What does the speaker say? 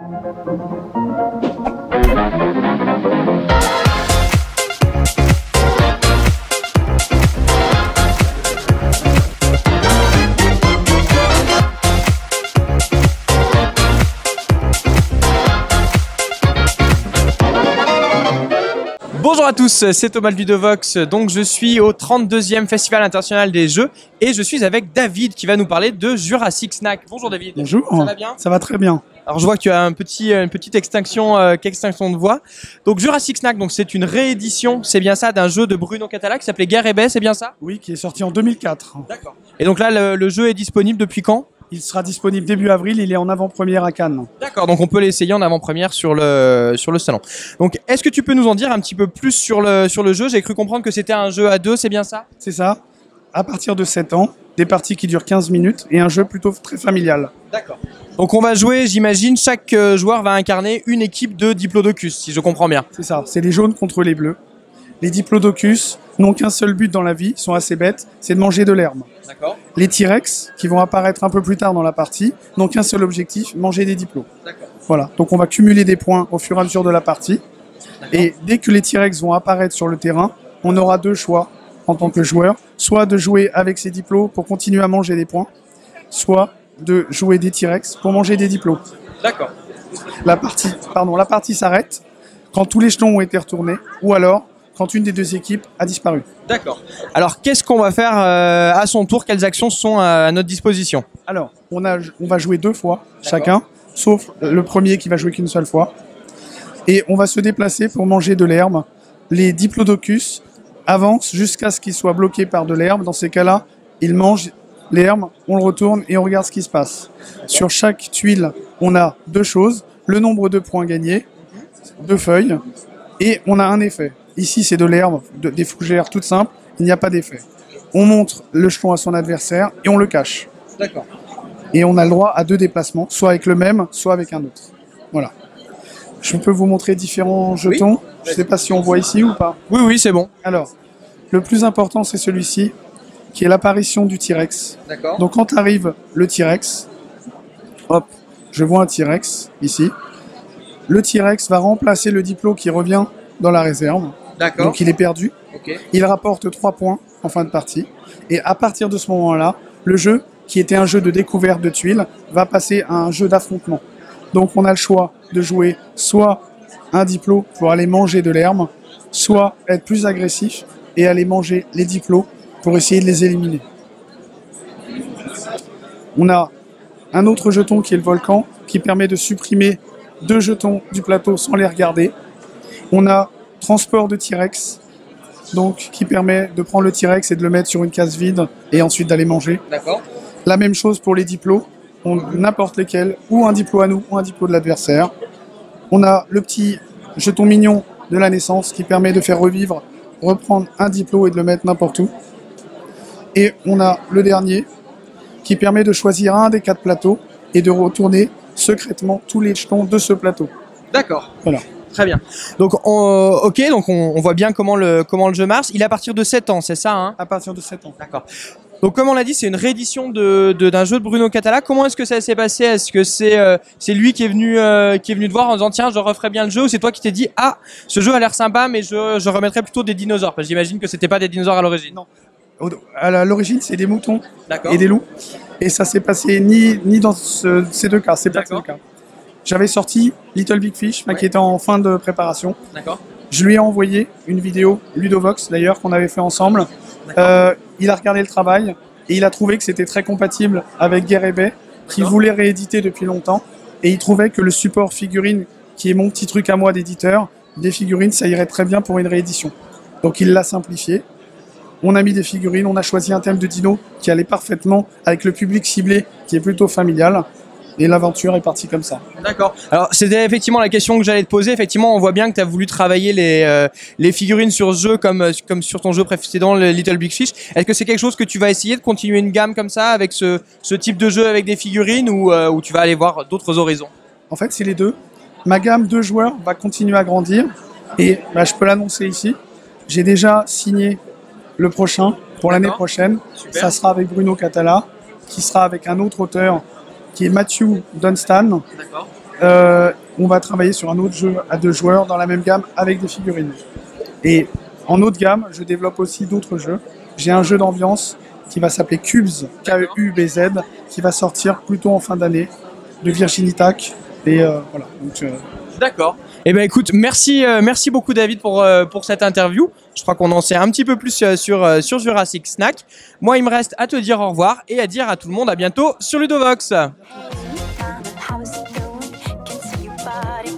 Bonjour à tous, c'est Thomas Ludovox, donc je suis au 32e Festival International des Jeux et je suis avec David qui va nous parler de Jurassic Snack. Bonjour David. Bonjour. Ça va bien? Ça va très bien. Alors je vois que tu as une petite extinction de voix. Donc Jurassic Snack, donc c'est une réédition, c'est bien ça, d'un jeu de Bruno Catala qui s'appelait Guerre et Baie, c'est bien ça? Oui, qui est sorti en 2004. D'accord. Et donc là, le jeu est disponible depuis quand? Il sera disponible début avril, il est en avant-première à Cannes. D'accord, donc on peut l'essayer en avant-première sur le salon. Donc est-ce que tu peux nous en dire un petit peu plus sur le jeu? J'ai cru comprendre que c'était un jeu à deux, c'est bien ça? C'est ça. À partir de 7 ans, des parties qui durent 15 minutes et un jeu plutôt très familial. D'accord. Donc on va jouer, j'imagine, chaque joueur va incarner une équipe de Diplodocus, si je comprends bien. C'est ça, c'est les jaunes contre les bleus. Les Diplodocus n'ont qu'un seul but dans la vie, sont assez bêtes, c'est de manger de l'herbe. D'accord. Les T-Rex, qui vont apparaître un peu plus tard dans la partie, n'ont qu'un seul objectif, manger des diplos. D'accord. Voilà, donc on va cumuler des points au fur et à mesure de la partie. Et dès que les T-Rex vont apparaître sur le terrain, on aura deux choix en tant que joueur, soit de jouer avec ces diplos pour continuer à manger des points, soit de jouer des T-Rex pour manger des diplos. D'accord. La partie s'arrête quand tous les jetons ont été retournés, ou alors quand une des deux équipes a disparu. D'accord. Alors qu'est-ce qu'on va faire à son tour? Quelles actions sont à notre disposition? Alors, on va jouer 2 fois chacun, sauf le premier qui va jouer qu'une seule fois. Et on va se déplacer pour manger de l'herbe. Les Diplodocus avancent jusqu'à ce qu'ils soient bloqués par de l'herbe. Dans ces cas-là, ils mangent l'herbe, on le retourne et on regarde ce qui se passe. Sur chaque tuile, on a 2 choses. Le nombre de points gagnés, 2 feuilles, et on a un effet. Ici, c'est de l'herbe, des fougères toutes simples, il n'y a pas d'effet. On montre le jeton à son adversaire et on le cache. D'accord. Et on a le droit à 2 déplacements, soit avec le même, soit avec un autre. Voilà. Je peux vous montrer différents jetons. Oui. Je ne sais pas si on voit ici ou pas. Oui, oui, c'est bon. Alors, le plus important, c'est celui-ci, qui est l'apparition du T-Rex. D'accord. Donc, quand arrive le T-Rex, hop, je vois un T-Rex ici. Le T-Rex va remplacer le diplo qui revient dans la réserve. D'accord. Donc, il est perdu. Okay. Il rapporte 3 points en fin de partie. Et à partir de ce moment-là, le jeu, qui était un jeu de découverte de tuiles, va passer à un jeu d'affrontement. Donc on a le choix de jouer soit un diplo pour aller manger de l'herbe, soit être plus agressif et aller manger les diplos pour essayer de les éliminer. On a un autre jeton qui est le volcan, qui permet de supprimer 2 jetons du plateau sans les regarder. On a transport de T-Rex, donc qui permet de prendre le T-Rex et de le mettre sur une case vide et ensuite d'aller manger. D'accord. La même chose pour les diplos, n'importe lesquels, ou un diplo à nous, ou un diplo de l'adversaire. On a le petit jeton mignon de la naissance qui permet de faire revivre, reprendre un diplo et de le mettre n'importe où. Et on a le dernier qui permet de choisir un des 4 plateaux et de retourner secrètement tous les jetons de ce plateau. D'accord. Voilà. Très bien. Donc, on voit bien comment le jeu marche. Il est à partir de 7 ans, c'est ça, hein? À partir de 7 ans. D'accord. Donc, comme on l'a dit, c'est une réédition d'un jeu de Bruno Catala. Comment est-ce que ça s'est passé? Est-ce que c'est lui qui est venu te voir en disant tiens, je referai bien le jeu, ou c'est toi qui t'es dit ah, ce jeu a l'air sympa, mais je remettrais plutôt des dinosaures? Parce que j'imagine que c'était pas des dinosaures à l'origine. Non. À l'origine, c'est des moutons et des loups. Et ça s'est passé ni dans ces 2 cas. C'est pas le cas. J'avais sorti Little Big Fish, qui était en fin de préparation. D'accord. Je lui ai envoyé une vidéo, Ludovox d'ailleurs, qu'on avait fait ensemble. Il a regardé le travail et il a trouvé que c'était très compatible avec Guerre et Baie, qui voulait rééditer depuis longtemps. Et il trouvait que le support figurine, qui est mon petit truc à moi d'éditeur, des figurines, ça irait très bien pour une réédition. Donc il l'a simplifié. On a mis des figurines, on a choisi un thème de dino qui allait parfaitement avec le public ciblé, qui est plutôt familial. Et l'aventure est partie comme ça. D'accord. Alors, c'était effectivement la question que j'allais te poser. Effectivement, on voit bien que tu as voulu travailler les figurines sur ce jeu comme sur ton jeu précédent, le Little Big Fish. Est-ce que c'est quelque chose que tu vas essayer de continuer une gamme comme ça avec ce type de jeu avec des figurines ou tu vas aller voir d'autres horizons? En fait, c'est les deux. Ma gamme de joueurs va continuer à grandir et je peux l'annoncer ici. J'ai déjà signé le prochain pour l'année prochaine. Super. Ça sera avec Bruno Catala, qui sera avec un autre auteur qui est Matthew Dunstan. on va travailler sur un autre jeu à 2 joueurs dans la même gamme avec des figurines. Et en haut de gamme, je développe aussi d'autres jeux. J'ai un jeu d'ambiance qui va s'appeler Cubes, K-E-U-B-Z, qui va sortir plutôt en fin d'année, de Virginie Tac. Et voilà. Donc, D'accord. Eh ben écoute, merci beaucoup David pour cette interview. Je crois qu'on en sait un petit peu plus sur Jurassic Snack. Moi, il me reste à te dire au revoir et à dire à tout le monde à bientôt sur Ludovox. How's it going? Can see your body